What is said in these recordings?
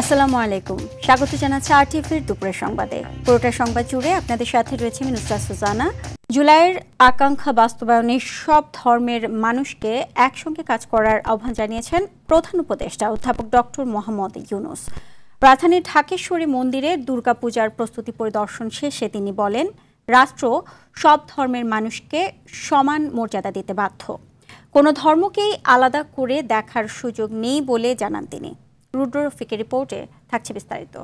আসসালামু আলাইকুম, স্বাগত জানাচ্ছি আরটিভির দুপুরের সংবাদে। পুরোটা সংবাদ জুড়ে আপনাদের সাথে রয়েছে আমি নুসরাত সুজানা। জুলাইয়ের আকাঙ্ক্ষা বাস্তবায়নে সব ধর্মের মানুষকে একসঙ্গে কাজ করার আহ্বান জানিয়েছেন প্রধান উপদেষ্টা অধ্যাপক ডক্টর মোহাম্মদ ইউনূস। রাজধানীর ঢাকেশ্বরী মন্দিরে দুর্গাপূজার প্রস্তুতি পরিদর্শন শেষে তিনি বলেন, রাষ্ট্র সব ধর্মের মানুষকে সমান মর্যাদা দিতে বাধ্য, কোনো ধর্মকেই আলাদা করে দেখার সুযোগ নেই বলে জানান তিনি। রুদ্র রফিকের রিপোর্টে থাকছে বিস্তারিত।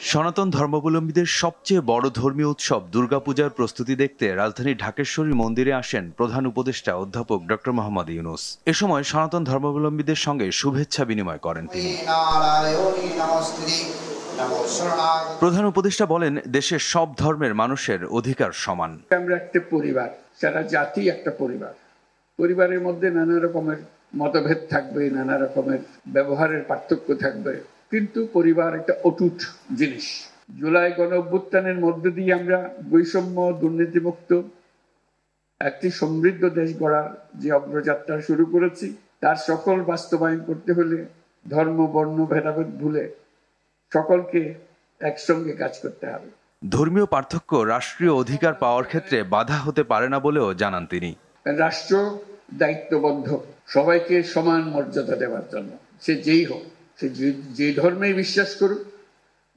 সনাতন ধর্মাবলম্বীদের সবচেয়ে বড় ধর্মীয় উৎসব দুর্গাপূজার প্রস্তুতি দেখতে রাজধানীর ঢাকেশ্বরী মন্দিরে আসেন প্রধান উপদেষ্টা অধ্যাপক ডক্টর মোহাম্মদ ইউনূস। এ সময় সনাতন ধর্মাবলম্বীদের সঙ্গে শুভেচ্ছা বিনিময় করেন তিনি। প্রধান উপদেষ্টা বলেন, দেশের সব ধর্মের মানুষের অধিকার সমান। আমরা একটা পরিবার, সারা জাতি একটা পরিবার। পরিবারের মধ্যে নানা রকমের মতভেদ থাকবে, নানা রকমের ব্যবহারের পার্থক্য থাকবে, কিন্তু পরিবার একটা অটুট জিনিস। জুলাই গণ অভ্যুত্থানের মধ্য দিয়ে আমরা বৈষম্য, দুর্নীতিমুক্ত একটি সমৃদ্ধ দেশ গড়ার যে অগ্রযাত্রা শুরু করেছি, তার সকল বাস্তবায়ন করতে হলে ধর্ম বর্ণ ভেদাভেদ ভুলে সকলকে একসঙ্গে কাজ করতে হবে। ধর্মীয় পার্থক্য রাষ্ট্রীয় অধিকার পাওয়ার ক্ষেত্রে বাধা হতে পারে না বলেও জানান তিনি। রাষ্ট্র দায়িত্ববদ্ধ সবাইকে সমান মর্যাদা দেওয়ার জন্য, সে যেই হোক, সে যে ধর্মে বিশ্বাস করুক,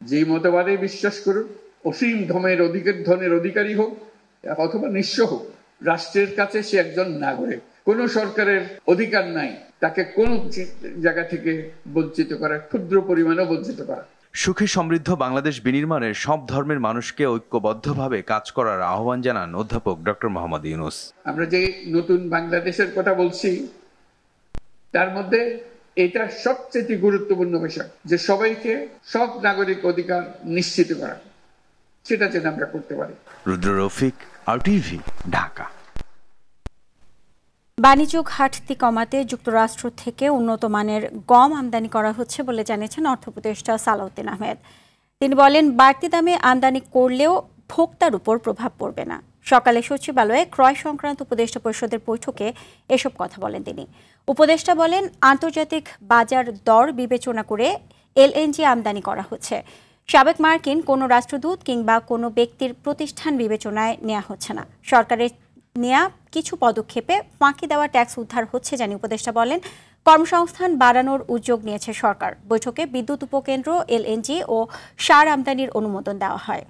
যেই মতবাদে বিশ্বাস করুক, অসীম ধনের অধিকারী হোক অথবা নিঃস্ব হোক, রাষ্ট্রের কাছে সে একজন নাগরিক। কোন সরকারের অধিকার নাই তাকে কোন জায়গা থেকে বঞ্চিত করা, ক্ষুদ্র পরিমাণেও বঞ্চিত করা। সুখী সমৃদ্ধ বাংলাদেশ বিনির্মাণে সব ধর্মের মানুষকে ঐক্যবদ্ধভাবে কাজ করার আহ্বান জানান অধ্যাপক ডক্টর মোহাম্মদ ইউনূস। আমরা যে নতুন বাংলাদেশের কথা বলছি, তার মধ্যে এটা সবচেয়ে গুরুত্বপূর্ণ বিষয় যে সবাইকে সব নাগরিক অধিকার নিশ্চিত করা, সেটা যেন আমরা করতে পারি। রুদ্র রফিক, আরটিভি, ঢাকা। বাণিজ্য ঘাটতি কমাতে যুক্তরাষ্ট্র থেকে উন্নত মানের গম আমদানি করা হচ্ছে বলে জানিয়েছেন অর্থ উপদেষ্টা সালাউদ্দিন আহমেদ। তিনি বলেন, বাড়তি দামে আমদানি করলেও ভোক্তার উপর প্রভাব পড়বে না। সকালে সচিবালয়ে ক্রয় সংক্রান্ত উপদেষ্টা পরিষদের বৈঠকে এসব কথা বলেন তিনি। উপদেষ্টা বলেন, আন্তর্জাতিক বাজার দর বিবেচনা করে এলএনজি আমদানি করা হচ্ছে। সাবেক মার্কিন কোনো রাষ্ট্রদূত কিংবা কোনো ব্যক্তির প্রতিষ্ঠান বিবেচনায় নেওয়া হচ্ছে না। সরকারের নেয়া কিছু পদক্ষেপে ফাঁকি দেওয়া ট্যাক্স উদ্ধার হচ্ছে জানিয়ে উপদেষ্টা বলেন, কর্মসংস্থান বাড়ানোর উদ্যোগ নিয়েছে সরকার। বৈঠকে বিদ্যুৎ উপকেন্দ্র, এলএনজি ও সার আমদানির অনুমোদন দেওয়া হয়।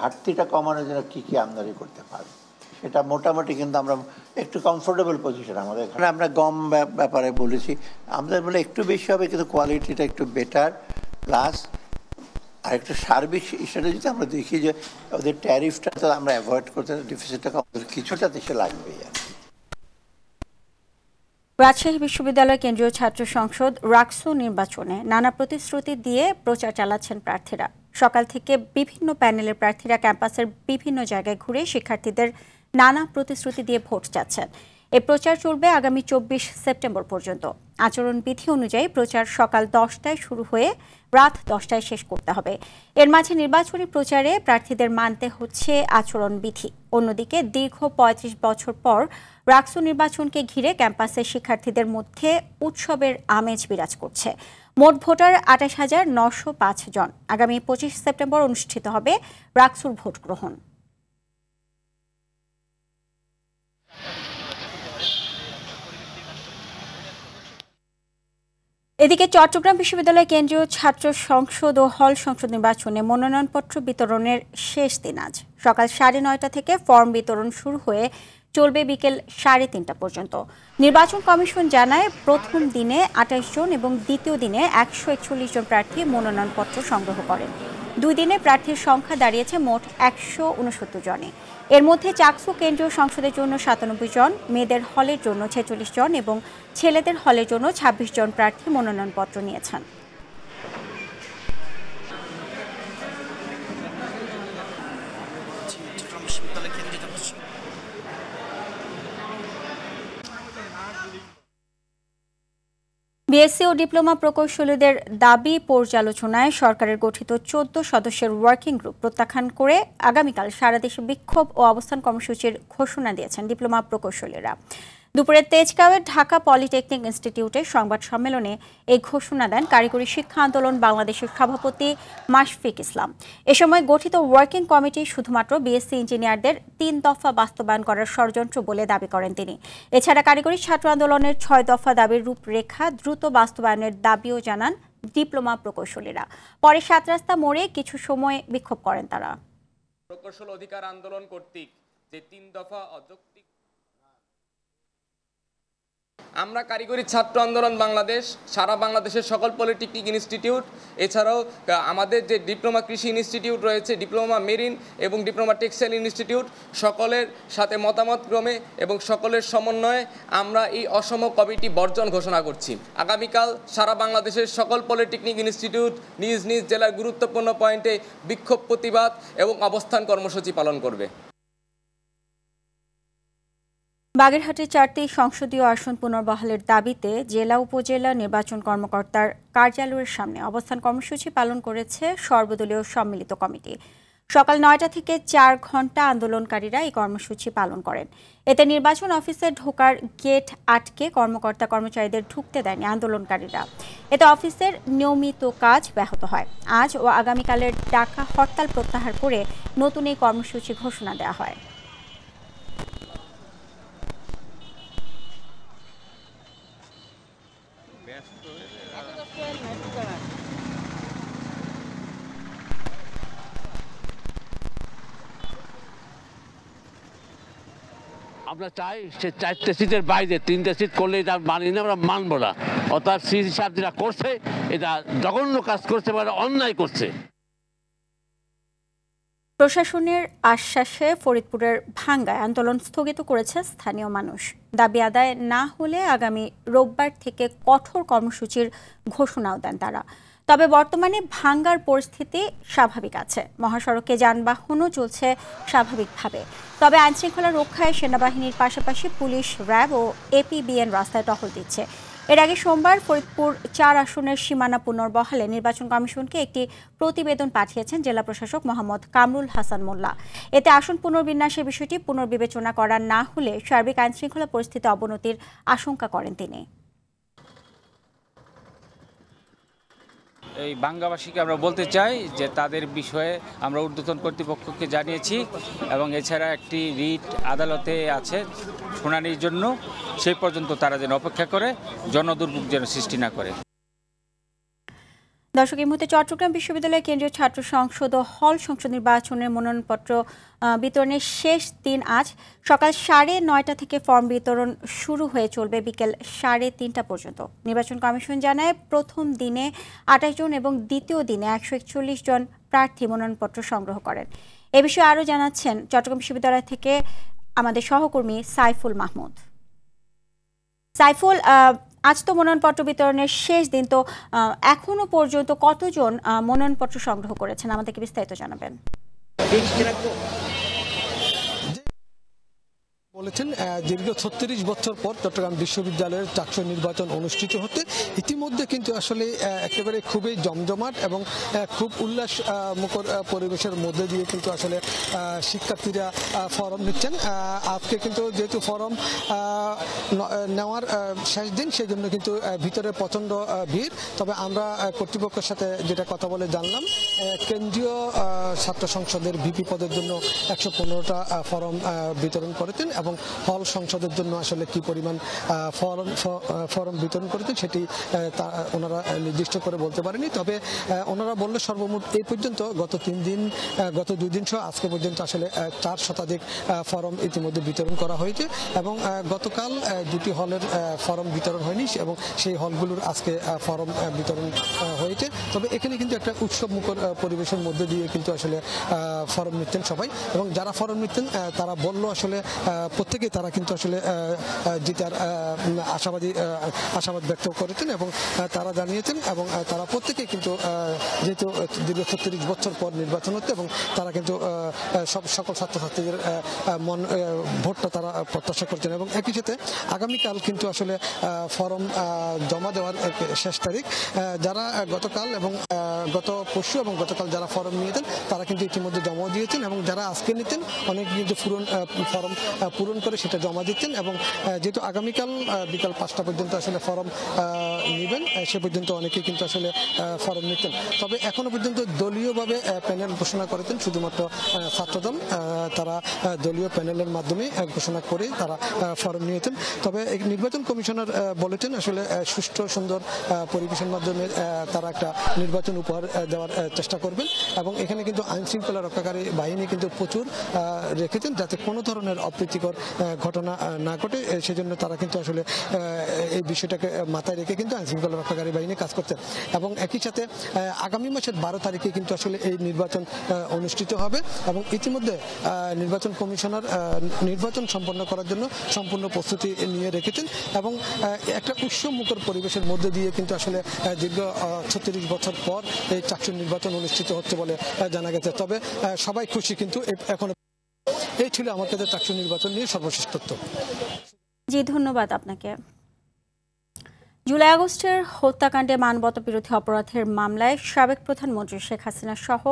ঘাটতিটা কমানোর জন্য কি কি আমদানি করতে পারবে সেটা মোটামুটি কিন্তু আমরা একটু কমফোর্টেবল পজিশন আমাদের এখানে। আমরা গম ব্যাপারে বলেছি, আমাদের বলে একটু বেশি হবে কিন্তু কোয়ালিটিটা একটু বেটার, প্লাস আর একটু সার্বিক হিসেবে যদি আমরা দেখি যে ওদের ট্যারিফটা তো আমরা অ্যাভয়েড করতে, ডিফিসিটটা কিছুটা দেশে লাগবেই। রাজশাহী বিশ্ববিদ্যালয় কেন্দ্রীয় ছাত্র সংসদ রাকসু নির্বাচনে নানা প্রতিশ্রুতি দিয়ে প্রচার চালাচ্ছেন প্রার্থীরা। সকাল থেকে বিভিন্ন প্যানেলের প্রার্থীরা ক্যাম্পাসের বিভিন্ন জায়গায় ঘুরে শিক্ষার্থীদের নানা প্রতিশ্রুতি দিয়ে ভোট চাচ্ছেন। এই প্রচার চলবে আগামী 24 সেপ্টেম্বর পর্যন্ত। আচরণবিধি অনুযায়ী প্রচার সকাল 10টায় শুরু হয়ে রাত 10টায় শেষ করতে হবে। এর মাঝে নির্বাচনী প্রচারে প্রার্থীদের মানতে হচ্ছে আচরণবিধি। অন্যদিকে দীর্ঘ 35 বছর পর রাকসু নির্বাচনকে ঘিরে ক্যাম্পাসের শিক্ষার্থীদের মধ্যে উৎসবের আমেজ বিরাজ করছে। মোট ভোটার 28,905 জন। আগামী 25 সেপ্টেম্বর অনুষ্ঠিত হবে রাকসুর ভোট গ্রহণ। এদিকে চট্টগ্রাম বিশ্ববিদ্যালয় কেন্দ্রীয় ছাত্র সংসদ ও হল সংসদ নির্বাচনে মনোনয়নপত্র বিতরণের শেষ দিন আজ। সকাল 9:30 থেকে ফর্ম বিতরণ শুরু হয়ে চলবে বিকেল 3:30 পর্যন্ত। নির্বাচন কমিশন জানায়, প্রথম দিনে 28 জন এবং দ্বিতীয় দিনে 141 জন প্রার্থী মনোনয়নপত্র সংগ্রহ করেন। 2 দিনে প্রার্থীর সংখ্যা দাঁড়িয়েছে মোট 169 জনে। এর মধ্যে চাকসু কেন্দ্রীয় সংসদের জন্য 97 জন, মেয়েদের হলের জন্য 46 জন এবং ছেলেদের হলের জন্য 26 জন প্রার্থী মনোনয়নপত্র নিয়েছেন। বিএসসি ও ডিপ্লোমা প্রকৌশলীদের দাবি পর্যালোচনায় সরকারের গঠিত 14 সদস্যের ওয়ার্কিং গ্রুপ প্রত্যাখ্যান করে আগামীকাল সারা দেশে বিক্ষোভ ও অবস্থান কর্মসূচির ঘোষণা দিয়েছেন ডিপ্লোমা প্রকৌশলীরা। দুপুরে তেজগাঁওয়ের ঢাকা পলিটেকনিক ইনস্টিটিউটে সংবাদ সম্মেলনে এই ঘোষণা দেন কারিগরি শিক্ষা আন্দোলন বাংলাদেশের সভাপতি মাশফিক ইসলাম। এ সময় গঠিত ওয়ার্কিং কমিটি শুধুমাত্র বিএসসি ইঞ্জিনিয়ারদের 3 দফা বাস্তবায়ন করার ষড়যন্ত্র বলে দাবি করেন তিনি। এছাড়া কারিগরি ছাত্র আন্দোলনের 6 দফা দাবির রূপরেখা দ্রুত বাস্তবায়নের দাবিও জানান ডিপ্লোমা প্রকৌশলীরা। পরে 7 রাস্তা মোড়ে কিছু সময় বিক্ষোভ করেন তারা। প্রকৌশল অধিকার আন্দোলন কর্তৃক যে 3 দফা অযৌক্তিক আমরা কারিগরি ছাত্র আন্দোলন বাংলাদেশ সারা বাংলাদেশের সকল পলিটেকনিক ইনস্টিটিউট এছাড়াও আমাদের যে ডিপ্লোমা কৃষি ইনস্টিটিউট রয়েছে, ডিপ্লোমা মেরিন এবং ডিপ্লোমা টেক্সটাইল ইনস্টিটিউট সকলের সাথে মতামত ক্রমে এবং সকলের সমন্বয়ে আমরা এই অসম কমিটি বর্জন ঘোষণা করছি। আগামীকাল সারা বাংলাদেশের সকল পলিটেকনিক ইনস্টিটিউট নিজ নিজ জেলার গুরুত্বপূর্ণ পয়েন্টে বিক্ষোভ প্রতিবাদ এবং অবস্থান কর্মসূচি পালন করবে। বাগেরহাটে 4টি সংসদীয় আসন পুনর্বহালের দাবিতে জেলা উপজেলা নির্বাচন কর্মকর্তার কার্যালয়ের সামনে অবস্থান কর্মসূচি পালন করেছে সর্বদলীয় সম্মিলিত কমিটি। সকাল 9টা থেকে 4 ঘণ্টা আন্দোলনকারীরা এই কর্মসূচি পালন করেন। এতে নির্বাচন অফিসে ঢোকার গেট আটকে কর্মকর্তা কর্মচারীদের ঢুকতে দেয়নি আন্দোলনকারীরা। এতে অফিসের নিয়মিত কাজ ব্যাহত হয়। আজ ও আগামীকালের ডাকা হরতাল প্রত্যাহার করে নতুন এই কর্মসূচি ঘোষণা দেওয়া হয়। আমরা চাই সে 4টে সিটের বাইরে 3টে সিট করলে এটা মানি না, আমরা মানব না। অর্থাৎ সিট হিসাব যেটা করছে এটা জঘন্য কাজ করছে, মানে অন্যায় করছে। প্রশাসনের আশ্বাসে ফরিদপুরের ভাঙ্গায় আন্দোলন স্থগিত করেছে স্থানীয় মানুষ। দাবি আদায় না হলে আগামী রোববার থেকে কঠোর কর্মসূচির ঘোষণাও দেন তারা। তবে বর্তমানে ভাঙ্গার পরিস্থিতি স্বাভাবিক আছে, মহাসড়কে যানবাহনও চলছে স্বাভাবিকভাবে। তবে আইনশৃঙ্খলা রক্ষায় সেনাবাহিনীর পাশাপাশি পুলিশ, র্যাব ও এপিবিএন রাস্তায় টহল দিচ্ছে। এর আগে সোমবার ফরিদপুর 4 আসনের সীমানা পুনর্বহালে নির্বাচন কমিশনকে একটি প্রতিবেদন পাঠিয়েছেন জেলা প্রশাসক মোহাম্মদ কামরুল হাসান মোল্লা। এতে আসন পুনর্বিন্যাসের বিষয়টি পুনর্বিবেচনা করা না হলে সার্বিক আইনশৃঙ্খলা পরিস্থিতি অবনতির আশঙ্কা করেন তিনি। এই বাঙ্গাবাসীকে আমরা বলতে চাই যে তাদের বিষয়ে আমরা ঊর্ধ্বতন কর্তৃপক্ষকে জানিয়েছি এবং এছাড়া একটি রিট আদালতে আছে শুনানির জন্য। সেই পর্যন্ত তারা যেন অপেক্ষা করে, জনদুর্ভোগ যেন সৃষ্টি না করে। দর্শক, এই মুহূর্তে চট্টগ্রাম বিশ্ববিদ্যালয়ের কেন্দ্রীয় ছাত্র সংসদ ও হল সংসদ নির্বাচনের মনোনয়নপত্র বিতরণের শেষ দিন আজ। সকাল 9:30 থেকে ফর্ম বিতরণ শুরু হয়ে চলবে বিকেল 3:30 পর্যন্ত। নির্বাচন কমিশন জানায় প্রথম দিনে 28 জন এবং দ্বিতীয় দিনে 141 জন প্রার্থী মনোনয়নপত্র সংগ্রহ করেন। এ বিষয়ে আরও জানাচ্ছেন চট্টগ্রাম বিশ্ববিদ্যালয় থেকে আমাদের সহকর্মী সাইফুল মাহমুদ। সাইফুল, আজ তো মনোনয়নপত্র বিতরণের শেষ দিন, তো এখনো পর্যন্ত কতজন মনোনয়নপত্র সংগ্রহ করেছেন আমাদেরকে বিস্তারিত জানাবেন। বলেছেন দীর্ঘ 36 বছর পর চট্টগ্রাম বিশ্ববিদ্যালয়ের চাকসু নির্বাচন অনুষ্ঠিত হতে ইতিমধ্যে কিন্তু আসলে একেবারে খুবই জমজমাট এবং খুব উল্লাস মুখর পরিবেশের মধ্যে দিয়ে কিন্তু আসলে শিক্ষার্থীরা ফরম নিচ্ছেন। আজকে কিন্তু যেহেতু ফরম নেওয়ার শেষ দিন, সেই জন্য কিন্তু ভিতরে প্রচণ্ড ভিড়। তবে আমরা কর্তৃপক্ষের সাথে যেটা কথা বলে জানলাম, কেন্দ্রীয় ছাত্র সংসদের ভিপি পদের জন্য 115টা ফরম বিতরণ করেছেন এবং হল সংসদের জন্য আসলে কি পরিমাণ ফরম বিতরণ করেছেন সেটি ওনারা নির্দিষ্ট করে বলতে পারেনি। তবে ওনারা বললে সর্বমোট এই পর্যন্ত গত 2 দিন সহ আজকে পর্যন্ত আসলে 4 শতাধিক ফরম ইতিমধ্যে বিতরণ করা হয়েছে এবং গতকাল 2টি হলের ফরম বিতরণ হয়নি এবং সেই হলগুলোর আজকে ফরম বিতরণ হয়েছে। তবে এখানে কিন্তু একটা উৎসব মুখর পরিবেশের মধ্যে দিয়ে কিন্তু আসলে ফরম নিচ্ছেন সবাই এবং যারা ফরম নিচ্ছেন তারা বললো আসলে প্রত্যেকেই তারা কিন্তু আসলে জিতার আশাবাদ ব্যক্ত করেছেন এবং তারা জানিয়েছেন এবং তারা প্রত্যেকেই কিন্তু যেহেতু দীর্ঘ 36 বছর পর নির্বাচন হচ্ছে এবং তারা কিন্তু সকল ছাত্রছাত্রীদের ভোটটা তারা প্রত্যাশা করছেন এবং একই সাথে আগামীকাল কিন্তু আসলে ফর্ম জমা দেওয়ার শেষ তারিখ। যারা গতকাল এবং গত পরশু এবং গতকাল যারা ফর্ম নিয়েছেন তারা কিন্তু ইতিমধ্যে জমা দিয়েছেন এবং যারা আজকে নিতেন অনেকে কিন্তু ফর্ম পূরণ করে সেটা জমা দিচ্ছেন এবং যেহেতু আগামীকাল বিকাল 5টা পর্যন্ত আসলে ফর্ম নেবেন সে পর্যন্ত অনেকে কিন্তু আসলে ফর্ম নিতেন। তবে এখনো পর্যন্ত দলীয়ভাবে প্যানেল ঘোষণা করেছেন শুধুমাত্র ছাত্রদল, তারা দলীয় প্যানেলের মাধ্যমে ঘোষণা করে তারা ফর্ম নিয়েছেন। তবে নির্বাচন কমিশনার বলেছেন আসলে সুষ্ঠু সুন্দর পরিবেশের মাধ্যমে তারা একটা নির্বাচন উপহার দেওয়ার চেষ্টা করবেন এবং এখানে কিন্তু আইন শৃঙ্খলা রক্ষাকারী বাহিনী কিন্তু প্রচুর রেখেছেন যাতে কোনো ধরনের অপ্রীতিকর ঘটনা না ঘটে, সেজন্য তারা কিন্তু আসলে এই বিষয়টাকে মাথায় রেখে কিন্তু আইন শৃঙ্খলা রক্ষাকারী বাহিনী কাজ করছে এবং একই সাথে আগামী মাসের 12 তারিখে কিন্তু আসলে এই নির্বাচন অনুষ্ঠিত হবে এবং ইতিমধ্যে নির্বাচন কমিশনার নির্বাচন সম্পন্ন করার জন্য সম্পূর্ণ প্রস্তুতি নিয়ে রেখেছেন এবং একটা উৎসবমুখর পরিবেশের মধ্যে দিয়ে কিন্তু আসলে দীর্ঘ 36 বছর পর এই চাকসু নির্বাচন অনুষ্ঠিত হচ্ছে বলে জানা গেছে। তবে সবাই খুশি কিন্তু এখন। এই ছিল আমার কাছে চাকসু নির্বাচন নিয়ে সর্বশেষ তথ্য। জি, ধন্যবাদ আপনাকে। জুলাই আগস্টের হত্যাকাণ্ডে মানবতা বিরোধী অপরাধের মামলায় সাবেক প্রধানমন্ত্রী শেখ হাসিনা সহ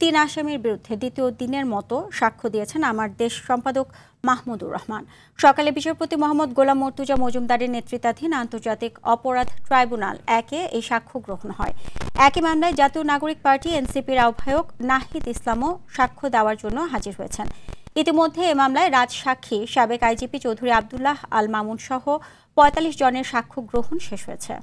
3 আসামির বিরুদ্ধে দ্বিতীয় দিনের মতো সাক্ষ্য দিয়েছেন আমার দেশ সম্পাদক মাহমুদুর রহমান। সকালে বিচারপতি মোহাম্মদ গোলাম মর্তুজা মজুমদারের নেতৃত্বাধীন আন্তর্জাতিক অপরাধ ট্রাইব্যুনাল 1-এ এই সাক্ষ্য গ্রহণ হয়। একই মামলায় জাতীয় নাগরিক পার্টি এনসিপির আহ্বায়ক নাহিদ ইসলামও সাক্ষ্য দেওয়ার জন্য হাজির হয়েছেন। ইতিমধ্যে এ মামলায় রাজসাক্ষী সাবেক আইজিপি চৌধুরী আবদুল্লাহ আল মামুন সহ 45 জনের সাক্ষ্য গ্রহণ শেষ হয়েছে।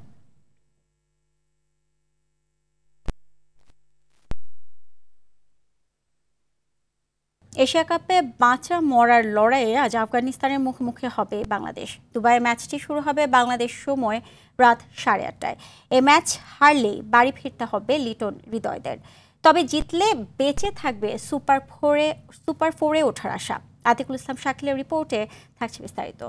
এশিয়া কাপে বাঁচা মরার লড়াইয়ে আজ আফগানিস্তানের মুখোমুখি হবে বাংলাদেশ। দুবাইয়ে ম্যাচটি শুরু হবে বাংলাদেশ সময় রাত 8:30টায়। এই ম্যাচ হারলেই বাড়ি ফিরতে হবে লিটন হৃদয়দের। তবে জিতলে বেঁচে থাকবে সুপার ফোরে ওঠার আশা। আতিকুল ইসলাম শাকিলের রিপোর্টে থাকছে বিস্তারিত।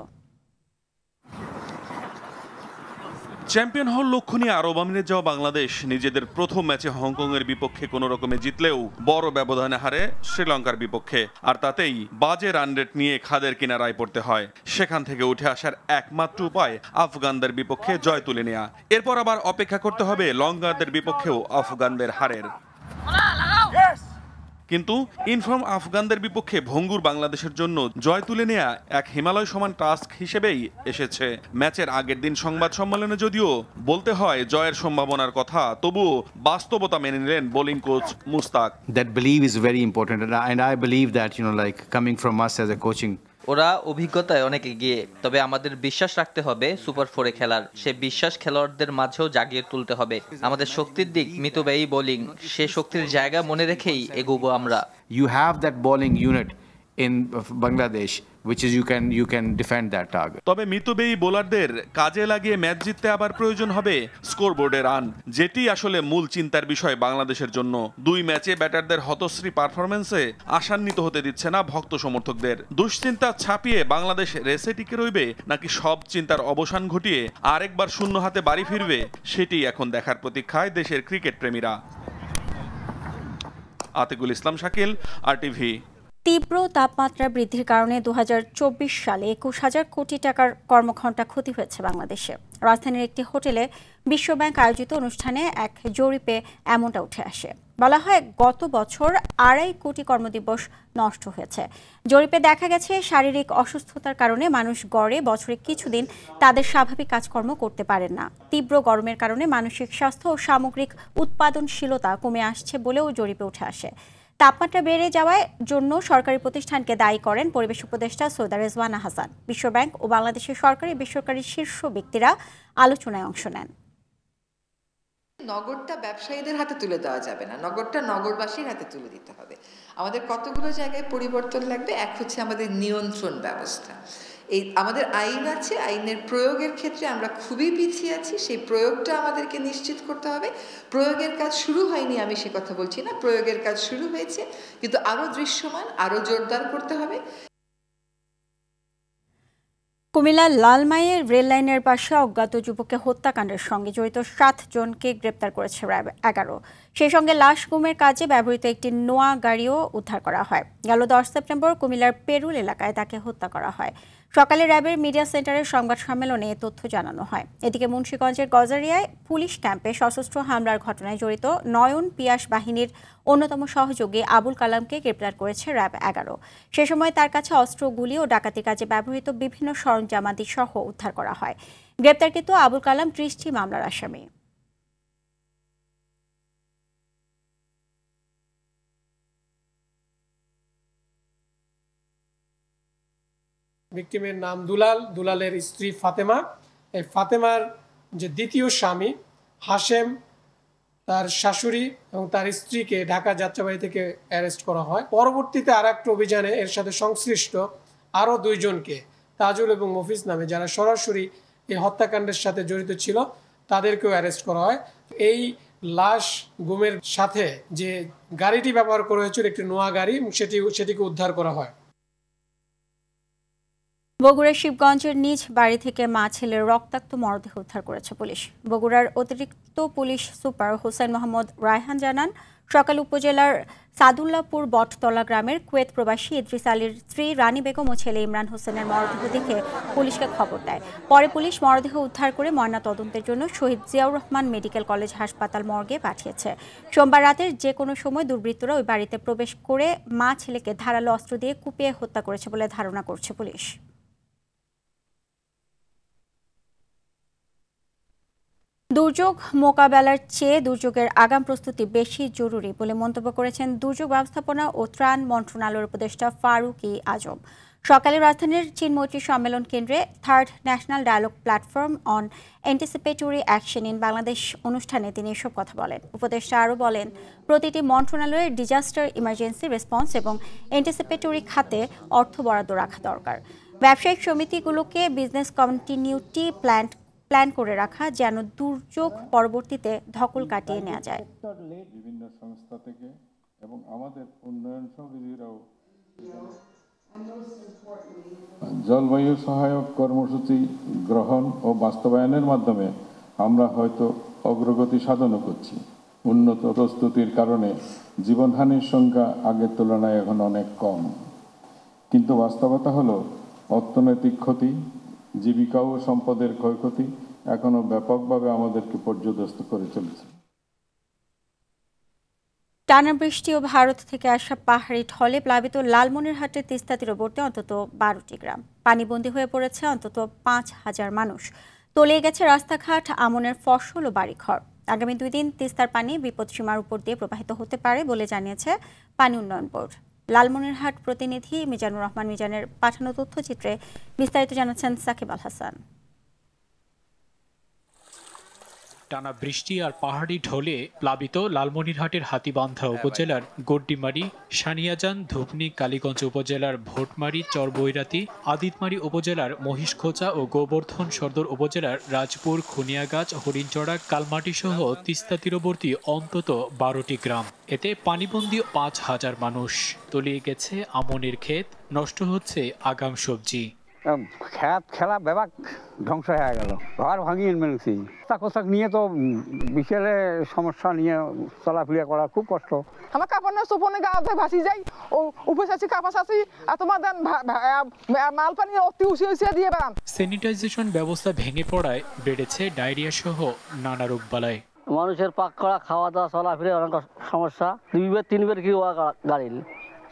চ্যাম্পিয়ন হওয়ার লক্ষ্য নিয়ে আরব আমিরাতে যাওয়া বাংলাদেশ নিজেদের প্রথম ম্যাচে হংকংয়ের বিপক্ষে কোনো রকমে জিতলেও বড় ব্যবধানে হারে শ্রীলঙ্কার বিপক্ষে, আর তাতেই বাজে রান রেট নিয়ে খাদের কিনারায় পড়তে হয়। সেখান থেকে উঠে আসার একমাত্র উপায় আফগানদের বিপক্ষে জয় তুলে নেওয়া। এরপর আবার অপেক্ষা করতে হবে লঙ্কানদের বিপক্ষেও আফগানদের হারের। কিন্তু ইনফর্ম আফগানদের বিপক্ষে ভঙ্গুর বাংলাদেশের জন্য জয় তুলে নেয়া এক হিমালয় সমান টাস্ক হিসেবেই এসেছে। ম্যাচের আগের দিন সংবাদ সম্মেলনে যদিও বলতে হয় জয়ের সম্ভাবনার কথা, তবুও বাস্তবতা মেনে নিলেন bowling coach Mushtaq. That belief is very important and I believe that like coming from us as a coaching ওরা অভিজ্ঞতায় অনেক এগিয়ে, তবে আমাদের বিশ্বাস রাখতে হবে সুপার ফোরে খেলার। সে বিশ্বাস খেলোয়াড়দের মাঝেও জাগিয়ে তুলতে হবে। আমাদের শক্তির দিক মিতব্যয়ী বোলিং, সে শক্তির জায়গা মনে রেখেই এগোবো আমরা। You have that bowling unit in Bangladesh which is you can defend that target. তবে মিতব্যয়ী বোলারদের কাজে লাগিয়ে ম্যাচ জিততে আবার প্রয়োজন হবে স্কোরবোর্ডে রান, যেটি আসলে মূল চিন্তার বিষয় বাংলাদেশের জন্য। 2 ম্যাচে ব্যাটারদের হতশ্রী পারফরম্যান্সে আশান্বিত হতে দিচ্ছে না ভক্ত সমর্থকদের। দুশ্চিন্তা ছাপিয়ে বাংলাদেশ রেসে টিকে রইবে নাকি সব চিন্তার অবসান ঘটিয়ে আরেকবার শূন্য হাতে বাড়ি ফিরবে, সেটি এখন দেখার প্রতীক্ষায় দেশের ক্রিকেট প্রেমীরা। আতিকুল ইসলাম শাকিল, RTV। তীব্র তাপমাত্রা বৃদ্ধির কারণে 2024 সালে 21,000 কোটি টাকার কর্মঘণ্টা ক্ষতি হয়েছে বাংলাদেশে। রাজধানীর একটি হোটেলে বিশ্বব্যাংক আয়োজিত অনুষ্ঠানে এক জরিপে এমনটা উঠে আসে। বলা হয় গত বছর 2.5 কোটি কর্মদিবস নষ্ট হয়েছে। জরিপে দেখা গেছে শারীরিক অসুস্থতার কারণে মানুষ গড়ে বছরে কিছুদিন তাদের স্বাভাবিক কাজকর্ম করতে পারেন না। তীব্র গরমের কারণে মানসিক স্বাস্থ্য ও সামগ্রিক উৎপাদনশীলতা কমে আসছে বলেও জরিপে উঠে আসে। তাপমাত্রা বেড়ে যাওয়ার জন্য সরকারি প্রতিষ্ঠানকে দায়ী করেন পরিবেশ উপদেষ্টা সৈয়দা রেজওয়ানা হাসান। বিশ্বব্যাংক ও বাংলাদেশের সরকারি বেসরকারি শীর্ষ ব্যক্তিরা আলোচনায় অংশ নেন। নগরটা ব্যবসায়ীদের হাতে তুলে দেওয়া যাবে না, নগরটা নগরবাসীর হাতে তুলে দিতে হবে। আমাদের কতগুলো জায়গায় পরিবর্তন লাগবে। এক হচ্ছে আমাদের নিয়ন্ত্রণ ব্যবস্থা। এই আমাদের আইন আছে, আইনের প্রয়োগের ক্ষেত্রে আমরা খুবই পিছিয়ে আছি। সেই প্রয়োগটা আমাদেরকে নিশ্চিত করতে হবে। প্রয়োগের কাজ শুরু হয়নি আমি সে কথা বলছি না, প্রয়োগের কাজ শুরু হয়েছে, কিন্তু আরও দৃশ্যমান, আরও জোরদার করতে হবে। কুমিল্লার লালমাইয়ের রেললাইনের পাশে অজ্ঞাত যুবককে হত্যাকাণ্ডের সঙ্গে জড়িত 7 জনকে গ্রেপ্তার করেছে র্যাব 11। সেই সঙ্গে লাশ গুমের কাজে ব্যবহৃত একটি নোয়া গাড়িও উদ্ধার করা হয়। গেল 10 সেপ্টেম্বর কুমিল্লার পেরুল এলাকায় তাকে হত্যা করা হয়। সকালে র্যাবের মিডিয়া সেন্টারের সংবাদ সম্মেলনে এ তথ্য জানানো হয়। এদিকে মুন্সিগঞ্জের গজারিয়ায় পুলিশ ক্যাম্পে সশস্ত্র হামলার ঘটনায় জড়িত নয়ন পিয়াস বাহিনীর অন্যতম সহযোগী আবুল কালামকে গ্রেপ্তার করেছে র্যাব 11। সে সময় তার কাছে অস্ত্র, গুলি ও ডাকাতি কাজে ব্যবহৃত বিভিন্ন সরঞ্জামাদি সহ উদ্ধার করা হয়। গ্রেপ্তারকৃত আবুল কালাম 30টি মামলার আসামি। ভিকটিমের নাম দুলাল, দুলালের স্ত্রী ফাতেমা। এই ফাতেমার যে দ্বিতীয় স্বামী হাশেম, তার শাশুড়ি এবং তার স্ত্রীকে ঢাকা যাত্রাবাড়ি থেকে অ্যারেস্ট করা হয়। পরবর্তীতে আর একটা অভিযানে এর সাথে সংশ্লিষ্ট আরও 2 জনকে, তাজুল এবং মফিজ নামে, যারা সরাসরি এই হত্যাকাণ্ডের সাথে জড়িত ছিল, তাদেরকেও অ্যারেস্ট করা হয়। এই লাশ গুমের সাথে যে গাড়িটি ব্যবহার করা হয়েছিল, একটি নোয়া গাড়ি, সেটিকে উদ্ধার করা হয়। বগুড়ার শিবগঞ্জের নিজ বাড়ি থেকে মা ছেলের রক্তাক্ত মরদেহ উদ্ধার করেছে পুলিশ। বগুড়ার অতিরিক্ত পুলিশ সুপার হোসেন মোহাম্মদ রায়হান জানান, সকালে উপজেলার সাদুল্লাপুর বটতলা গ্রামের কুয়েত প্রবাসী ইদ্রিস আলীর স্ত্রী রানী বেগম ও ছেলে ইমরান হোসেনের মরদেহ দেখে পুলিশকে খবর দেয়। পরে পুলিশ মরদেহ উদ্ধার করে ময়না তদন্তের জন্য শহীদ জিয়াউর রহমান মেডিকেল কলেজ হাসপাতাল মর্গে পাঠিয়েছে। সোমবার রাতের যে কোনো সময় দুর্বৃত্তরা ওই বাড়িতে প্রবেশ করে মা ছেলেকে ধারালো অস্ত্র দিয়ে কুপিয়ে হত্যা করেছে বলে ধারণা করছে পুলিশ। দুর্যোগ মোকাবেলার চেয়ে দুর্যোগের আগাম প্রস্তুতি বেশি জরুরি বলে মন্তব্য করেছেন দুর্যোগ ব্যবস্থাপনা ও ত্রাণ মন্ত্রণালয়ের উপদেষ্টা ফারুক-ই আজম। সকালে রাজধানীর চীনমৈত্রী সম্মেলন কেন্দ্রে 3rd national dialogue platform on anticipatory action in Bangladesh অনুষ্ঠানে তিনি এসব কথা বলেন। উপদেষ্টা আরও বলেন, প্রতিটি মন্ত্রণালয়ের ডিজাস্টার ইমার্জেন্সি রেসপন্স এবং অ্যান্টিসিপেটরি খাতে অর্থ বরাদ্দ রাখা দরকার। ব্যবসায়িক সমিতিগুলোকে বিজনেস কন্টিনিউটি প্ল্যান করে রাখা, যেন দুর্যোগ পরবর্তীতে ধকল কাটিয়ে নেওয়া যায়। বিভিন্ন সংস্থা থেকে এবং আমাদের উন্নয়ন সমিতিরাও জলবায়ু সহায়ক কর্মসূচি গ্রহণ ও বাস্তবায়নের মাধ্যমে আমরা হয়তো অগ্রগতি সাধনও করছি। উন্নত প্রস্তুতির কারণে জীবনহানির সংখ্যা আগের তুলনায় এখন অনেক কম, কিন্তু বাস্তবতা হলো অর্থনৈতিক ক্ষতি, জীবিকা ও সম্পদের ক্ষয়ক্ষতি এখনো ব্যাপকভাবে আমাদেরকে পর্যদস্ত করে চলেছে। টানা বৃষ্টি ও ভারত থেকে আসা পাহাড়ি ঢলে প্লাবিত লালমনিরহাটের তিস্তা তীরবর্তী অন্তত 12টি গ্রাম। পানিবন্দী হয়ে পড়েছে অন্তত 5,000 মানুষ। তলিয়ে গেছে রাস্তাঘাট, আমনের ফসল ও বাড়িঘর। আগামী 2 দিন তিস্তার পানি বিপদসীমার উপর দিয়ে প্রবাহিত হতে পারে বলে জানিয়েছে পানি উন্নয়ন বোর্ড। লালমনিরহাট প্রতিনিধি মিজানুর রহমান মিজানের পাঠানো তথ্যচিত্রে বিস্তারিত জানাচ্ছেন সাকিব আল হাসান। টানা বৃষ্টি আর পাহাড়ি ঢলে প্লাবিত লালমনিরহাটের হাতীবান্ধা উপজেলার গড্ডিমারি, সানিয়াজান, ধুপনি, কালীগঞ্জ উপজেলার ভোটমারি, চরবৈরাতি, আদিতমারি উপজেলার মহিষখোঁচা ও গোবর্ধন সদর উপজেলার রাজপুর, খুনিয়াগাছ, হরিণচড়া, কালমাটি সহ তিস্তা তীরবর্তী অন্তত 12টি গ্রাম। এতে পানিবন্দী 5,000 মানুষ। তলিয়ে গেছে আমনের ক্ষেত, নষ্ট হচ্ছে আগাম সবজি। খেত খেলা ব্যাপার ধ্বংস হয়ে গেল, ঘর ভাঙিয়ে মেরেছি। পোশাক নিয়ে তো বিশালে সমস্যা নিয়ে চলাফেরা করা খুব কষ্ট। আমার কাপড় না সোপনে গাছে ভাসি যাই, ও উপরে আছি কাপড় আছি, আর তোমার দেন মাল পানি অতি উঁচিয়ে দিয়ে বেড়ান। স্যানিটাইজেশন ব্যবস্থা ভেঙে পড়ায় বেড়েছে ডায়রিয়া সহ নানা রোগবালাই। মানুষের পাক করা, খাওয়া দাওয়া, চলাফেরা অনেক সমস্যা। 2-3 কি গাড়ি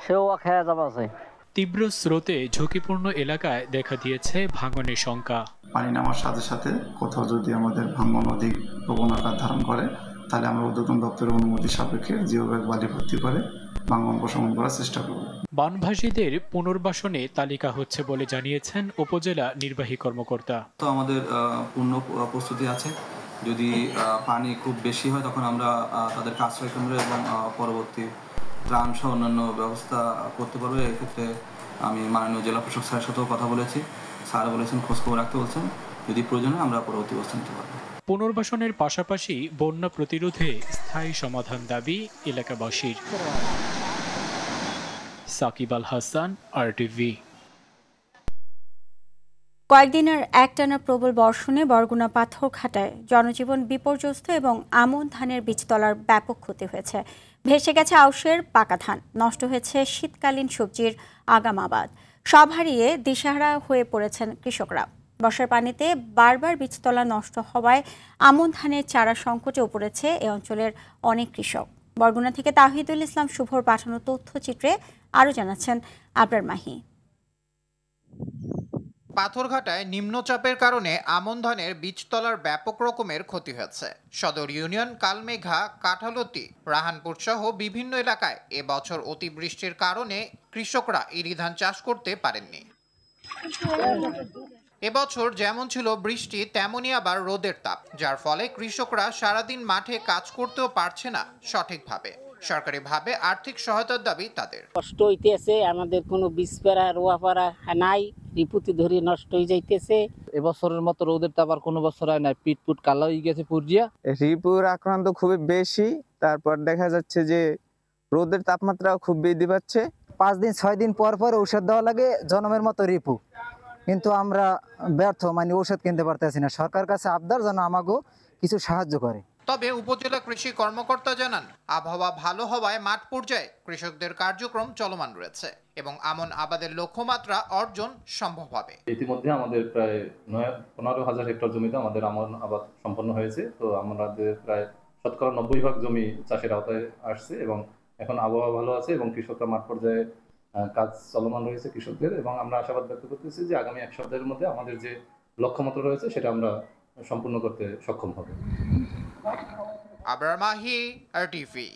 সেও খেয়া যাওয়া আছে। তীব্র স্রোতে ঝুঁকিপূর্ণ এলাকায় দেখা দিয়েছে ভাঙনের শঙ্কা। পানি নামার সাথে সাথে কোথাও যদি আমাদের ভাঙন অধিক প্রবণ আকার ধারণ করে, তাহলে আমরা উদ্বোধন দপ্তরের অনুমতি সাপেক্ষে জিও ব্যাগ বালি ভর্তি করে ভাঙন প্রশমন করার চেষ্টা করব। বানভাসীদের পুনর্বাসনে তালিকা হচ্ছে বলে জানিয়েছেন উপজেলা নির্বাহী কর্মকর্তা। তো আমাদের পূর্ণ প্রস্তুতি আছে। যদি পানি খুব বেশি হয় তখন আমরা তাদেরকে আশ্রয় কেন্দ্র এবং পরবর্তী ত্রাণ সহ অন্যান্য ব্যবস্থা করতে পারবে। এক্ষেত্রে আমি মাননীয় জেলা প্রশাসক স্যারের সাথেও কথা বলেছি। স্যার বলেছেন খোঁজখবর রাখতে বলছেন, যদি প্রয়োজন হয় আমরা পরবর্তী ব্যবস্থা নিতে পারবো। পুনর্বাসনের পাশাপাশি বন্যা প্রতিরোধে স্থায়ী সমাধান দাবি এলাকাবাসীর। সাকিব আল হাসান, RTV। কয়েকদিনের একটানা প্রবল বর্ষণে বরগুনা পাথরঘাটায় জনজীবন বিপর্যস্ত এবং আমন ধানের বীজতলার ব্যাপক ক্ষতি হয়েছে। ভেসে গেছে আউশের পাকা ধান, নষ্ট হয়েছে শীতকালীন সবজির আগাম আবাদ। সব হারিয়ে দিশাহারা হয়ে পড়েছেন কৃষকরা। বর্ষার পানিতে বারবার বীজতলা নষ্ট হওয়ায় আমন ধানের চারা সংকটেও পড়েছে এ অঞ্চলের অনেক কৃষক। বরগুনা থেকে তাহিদুল ইসলাম শুভর পাঠানো তথ্যচিত্রে আরও জানাচ্ছেন আবরার মাহি। পাথরঘাটায় নিম্নচাপের কারণে আমন ধানের বীজতলার ব্যাপক রকমের ক্ষতি হয়েছে। সদর ইউনিয়ন, কালমেঘা, কাঁঠালতি, রাহানপুর সহ বিভিন্ন এলাকায় এবছর অতিবৃষ্টির কারণে কৃষকরা ইরি ধান চাষ করতে পারেননি। এবছর যেমন ছিল বৃষ্টি, তেমনই আবার রোদের তাপ, যার ফলে কৃষকরা সারাদিন মাঠে কাজ করতেও পারছে না সঠিকভাবে। সরকারিভাবে আর্থিক সহায়তার দাবি তাদের। কষ্ট হইতেছে, আমাদের কোনো বীজ পেরা রোয়া পারা নাই, রিপুতি ধরে নষ্ট হয়ে যাইতেছে। এবছরের মতো রোদের তাপ আর কোনো বছর হয় না, পিটপুট কালো হয়ে গেছে পুরজিয়া। রিপুর আক্রান্ত খুবই বেশি, তারপর দেখা যাচ্ছে যে রোদের তাপমাত্রাও খুব বৃদ্ধি পাচ্ছে। 5 দিন 6 দিন পর পর ঔষধ দেওয়া লাগে জনমের মতো রিপু, কিন্তু আমরা ব্যর্থ, মানে ঔষধ কিনতে পারতেছি না। সরকার কাছে আবদার যেন আমাকেও কিছু সাহায্য করে। তবে উপজেলা কৃষি কর্মকর্তা জানান, আবহাওয়া ভালো হওয়ায় মাঠ পর্যায়ে কৃষকদের কার্যক্রম চলমান রয়েছে এবং আমন আবাদের লক্ষ্যমাত্রা অর্জন সম্ভব হবে। ইতিমধ্যে আমাদের প্রায় 15,000 হেক্টর জমিতে আমাদের আমন আবাদ সম্পন্ন হয়েছে। তো আমাদের প্রায় 90% জমি চাষের আওতায় আসছে এবং এখন আবহাওয়া ভালো আছে এবং কৃষকরা মাঠ পর্যায়ে কাজ চলমান রয়েছে কৃষকদের, এবং আমরা আশাবাদ ব্যক্ত করতেছি যে আগামী 1 সপ্তাহের মধ্যে আমাদের যে লক্ষ্যমাত্রা রয়েছে সেটা আমরা সম্পূর্ণ করতে সক্ষম হব। আবরার মাহি, আরটিভি।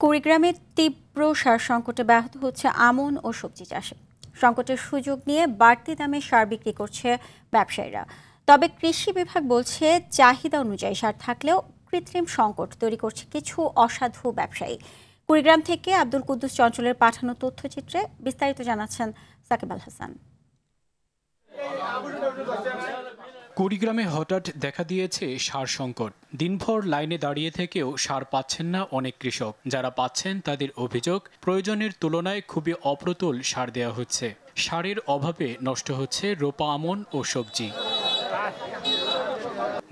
কুড়িগ্রামে তীব্র সার সংকটে ব্যাহত হচ্ছে আমন ও সবজি চাষে। সংকটের সুযোগ নিয়ে বাড়তি দামে সার বিক্রি করছে ব্যবসায়ীরা। তবে কৃষি বিভাগ বলছে, চাহিদা অনুযায়ী সার থাকলেও কৃত্রিম সংকট তৈরি করছে কিছু অসাধু ব্যবসায়ী। কুড়িগ্রাম থেকে আব্দুল কুদ্দুস চঞ্চলের পাঠানো তথ্যচিত্রে বিস্তারিত জানাচ্ছেন সাকিব আল হাসান। কুড়িগ্রামে হঠাৎ দেখা দিয়েছে সার সংকট। দিনভর লাইনে দাঁড়িয়ে থেকেও সার পাচ্ছেন না অনেক কৃষক। যারা পাচ্ছেন তাদের অভিযোগ, প্রয়োজনের তুলনায় খুবই অপ্রতুল সার দেওয়া হচ্ছে। সারের অভাবে নষ্ট হচ্ছে রোপা আমন ও সবজি।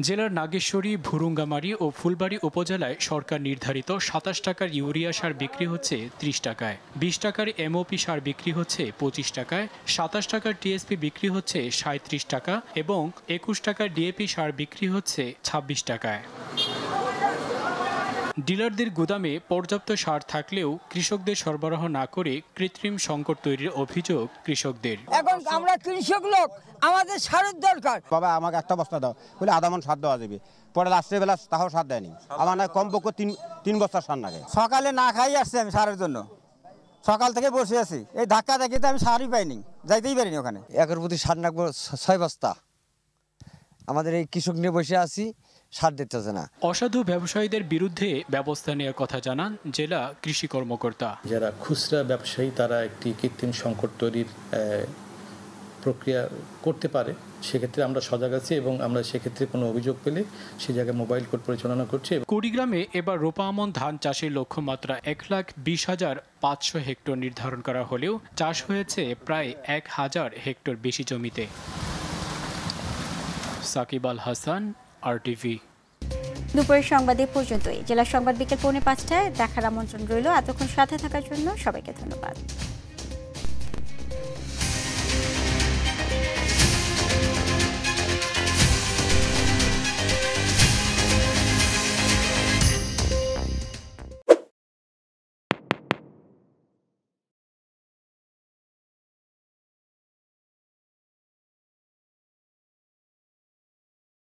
জেলার নাগেশ্বরী, ভুরুঙ্গামারী ও ফুলবাড়ী উপজেলায় সরকার নির্ধারিত 27 টাকার ইউরিয়া সার বিক্রি হচ্ছে 30 টাকায়, 20 টাকার এমওপি সার বিক্রি হচ্ছে 25 টাকায়, 27 টাকার টিএসপি বিক্রি হচ্ছে 37 টাকা এবং 21 টাকার ডিএপি সার বিক্রি হচ্ছে 26 টাকায়। ডিলারদের গুদামে পর্যাপ্ত সার থাকলেও কৃষকদের সরবরাহ না করে কৃত্রিম সংকট তৈরির অভিযোগ কৃষকদের। এখন আমরা কৃষক লোক, আমাদের সারের দরকার। বাবা আমাকে একটা বস্তা দাও, বলে আধা মণ সার দেওয়া যাবে, পরে লাস্টের বেলা তাও সার দেয়নি। আমার না কমপক্ষে 3 বস্তা সার লাগে। সকালে না খাই আসছি আমি সারের জন্য, সকাল থেকে বসে আছি। এই ধাক্কা দেখিতে আমি সারই পাইনি, যাইতেই পারিনি ওখানে। একের প্রতি সার রাখবো 6 বস্তা, আমাদের এই কৃষক নিয়ে বসে আছি, সার দিতেছে না। অসাধু ব্যবসায়ীদের বিরুদ্ধে ব্যবস্থা নেওয়ার কথা জানান জেলা কৃষি কর্মকর্তা। যারা খুচরা ব্যবসায়ী তারা একটি কৃত্রিম সংকট তৈরির প্রক্রিয়া করতে পারে, সেক্ষেত্রে আমরা সজাগ আছি এবং আমরা সেক্ষেত্রে কোনো অভিযোগ পেলে সে জায়গায় মোবাইল কোর্ট পরিচালনা করছি। কুড়িগ্রামে এবার রোপা আমন ধান চাষের লক্ষ্যমাত্রা 1,20,500 হেক্টর নির্ধারণ করা হলেও চাষ হয়েছে প্রায় 1,000 হেক্টর বেশি জমিতে। সাকিব আল হাসান, আরটিভি। দুপুরের সংবাদ এ পর্যন্তই। জেলা সংবাদ বিকেল 4:45টায় দেখার আমন্ত্রণ রইল। এতক্ষণ সাথে থাকার জন্য সবাইকে ধন্যবাদ।